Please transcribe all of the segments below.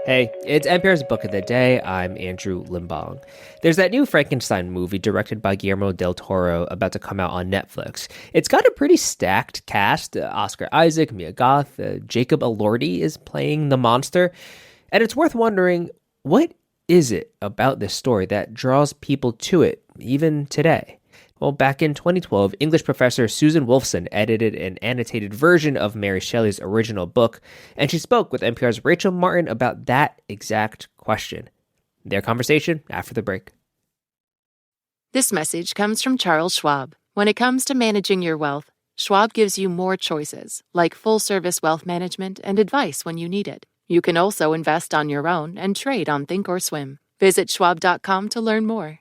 Hey, it's NPR's Book of the Day. I'm Andrew Limbong. There's that new Frankenstein movie directed by Guillermo del Toro about to come out on Netflix. It's got a pretty stacked cast. Oscar Isaac, Mia Goth, Jacob Elordi is playing the monster. And it's worth wondering, what is it about this story that draws people to it, even today? Well, back in 2012, English professor Susan Wolfson edited an annotated version of Mary Shelley's original book, and she spoke with NPR's Rachel Martin about that exact question. Their conversation after the break. This message comes from Charles Schwab. When it comes to managing your wealth, Schwab gives you more choices, like full-service wealth management and advice when you need it. You can also invest on your own and trade on Thinkorswim. Visit schwab.com to learn more.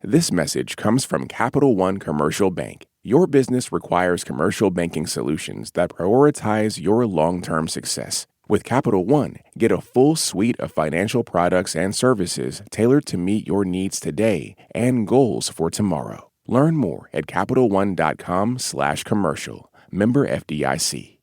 This message comes from Capital One Commercial Bank. Your business requires commercial banking solutions that prioritize your long-term success. With Capital One, get a full suite of financial products and services tailored to meet your needs today and goals for tomorrow. Learn more at CapitalOne.com/commercial. Member FDIC.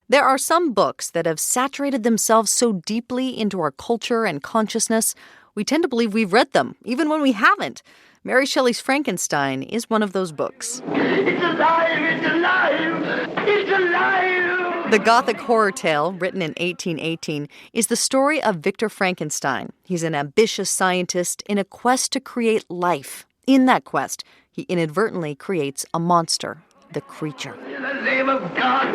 There are some books that have saturated themselves so deeply into our culture and consciousness, we tend to believe we've read them, even when we haven't. Mary Shelley's Frankenstein is one of those books. It's alive! It's alive! It's alive! The Gothic horror tale, written in 1818, is the story of Victor Frankenstein. He's an ambitious scientist in a quest to create life. In that quest, he inadvertently creates a monster, the creature. In the name of God,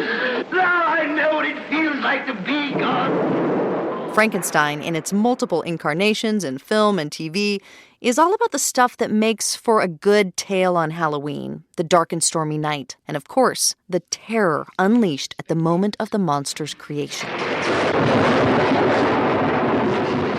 now I know what it feels like to be God. Frankenstein, in its multiple incarnations in film and TV, is all about the stuff that makes for a good tale on Halloween, the dark and stormy night, and of course, the terror unleashed at the moment of the monster's creation.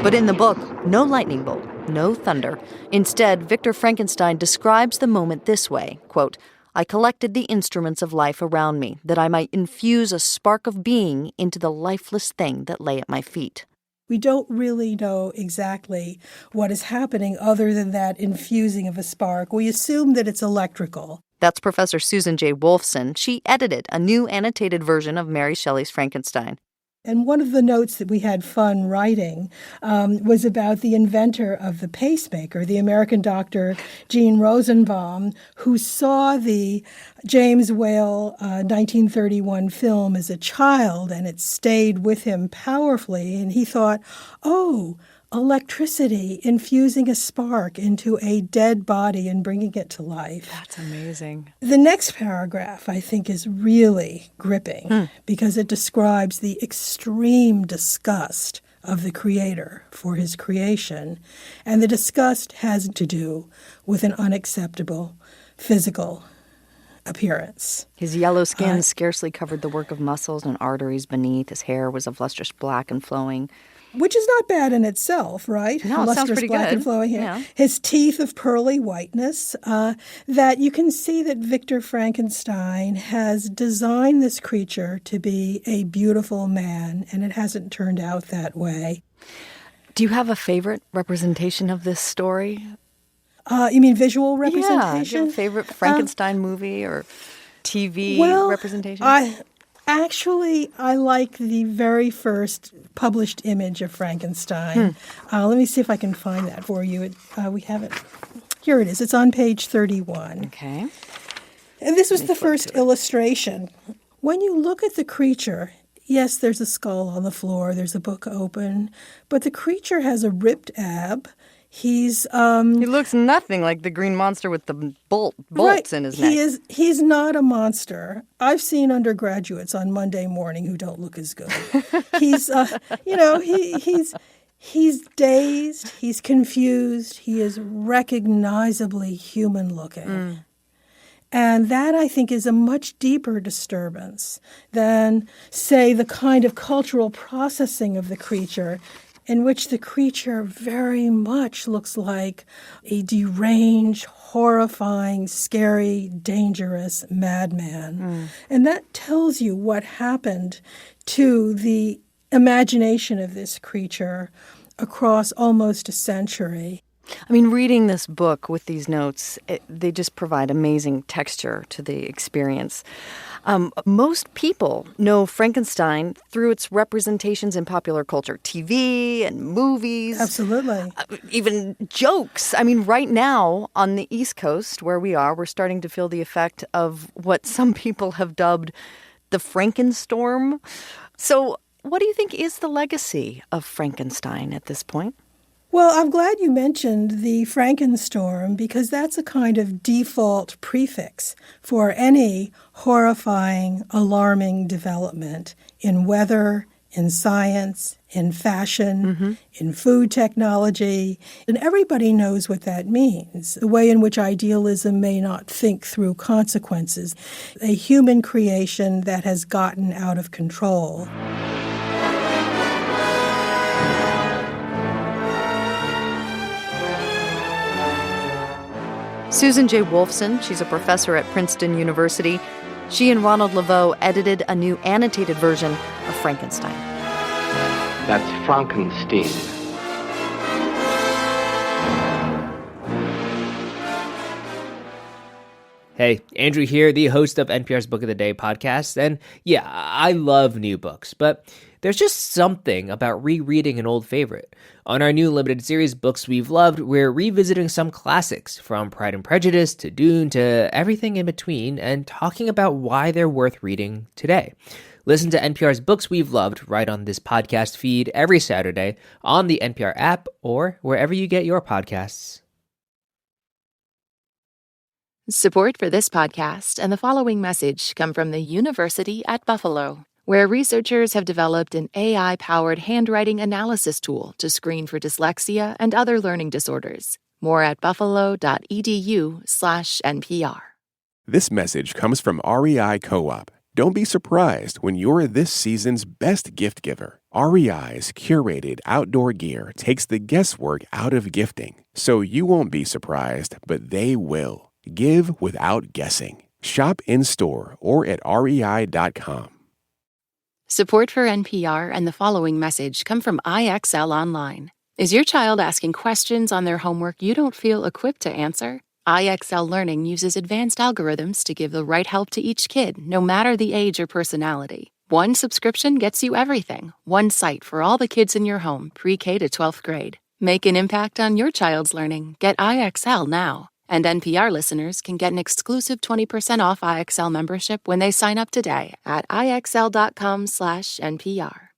But in the book, no lightning bolt, no thunder. Instead, Victor Frankenstein describes the moment this way, quote, "I collected the instruments of life around me, that I might infuse a spark of being into the lifeless thing that lay at my feet." We don't really know exactly what is happening other than that infusing of a spark. We assume that it's electrical. That's Professor Susan J. Wolfson. She edited a new annotated version of Mary Shelley's Frankenstein. And one of the notes that we had fun writing was about the inventor of the pacemaker, the American doctor Gene Rosenbaum, who saw the James Whale 1931 film as a child, and it stayed with him powerfully. And he thought, oh, electricity infusing a spark into a dead body and bringing it to life. That's amazing. The next paragraph, I think, is really gripping because it describes the extreme disgust of the creator for his creation. And the disgust has to do with an unacceptable physical appearance. His yellow skin scarcely covered the work of muscles and arteries beneath. His hair was of lustrous black and flowing. Which is not bad in itself, right? No, it sounds pretty black good. And flowing hair. Yeah. His teeth of pearly whiteness, that you can see that Victor Frankenstein has designed this creature to be a beautiful man, and it hasn't turned out that way. Do you have a favorite representation of this story? You mean visual representation? Yeah. Do you have a favorite Frankenstein movie or TV representation? I like the very first published image of Frankenstein. Let me see if I can find that for you. We have it. Here it is. It's on page 31. Okay. And this was the first illustration. When you look at the creature, yes, there's a skull on the floor. There's a book open. But the creature has a ripped ab. He looks nothing like the green monster with the bolts in his neck. He's not a monster. I've seen undergraduates on Monday morning who don't look as good. He's he's dazed, he's confused, he is recognizably human looking. And that, I think, is a much deeper disturbance than, say, the kind of cultural processing of the creature in which the creature very much looks like a deranged, horrifying, scary, dangerous madman. And that tells you what happened to the imagination of this creature across almost a century. I mean, reading this book with these notes, they just provide amazing texture to the experience. Most people know Frankenstein through its representations in popular culture, TV and movies. Absolutely. Even jokes. I mean, right now on the East Coast where we are, we're starting to feel the effect of what some people have dubbed the Frankenstorm. So what do you think is the legacy of Frankenstein at this point? Well, I'm glad you mentioned the Frankenstorm because that's a kind of default prefix for any horrifying, alarming development in weather, in science, in fashion, in food technology. And everybody knows what that means, the way in which idealism may not think through consequences, a human creation that has gotten out of control. Susan J. Wolfson, she's a professor at Princeton University. She and Ronald Laveau edited a new annotated version of Frankenstein. That's Frankenstein. Hey, Andrew here, the host of NPR's Book of the Day podcast. And yeah, I love new books, but there's just something about rereading an old favorite. On our new limited series, Books We've Loved, we're revisiting some classics, from Pride and Prejudice to Dune to everything in between, and talking about why they're worth reading today. Listen to NPR's Books We've Loved right on this podcast feed every Saturday on the NPR app or wherever you get your podcasts. Support for this podcast and the following message come from the University at Buffalo, where researchers have developed an AI-powered handwriting analysis tool to screen for dyslexia and other learning disorders. More at buffalo.edu/NPR. This message comes from REI Co-op. Don't be surprised when you're this season's best gift giver. REI's curated outdoor gear takes the guesswork out of gifting, so you won't be surprised, but they will. Give without guessing. Shop in-store or at rei.com. Support for NPR and the following message come from IXL Online. Is your child asking questions on their homework you don't feel equipped to answer? IXL Learning uses advanced algorithms to give the right help to each kid, no matter the age or personality. One subscription gets you everything. One site for all the kids in your home, pre-K to 12th grade. Make an impact on your child's learning. Get IXL now. And NPR listeners can get an exclusive 20% off IXL membership when they sign up today at IXL.com/NPR.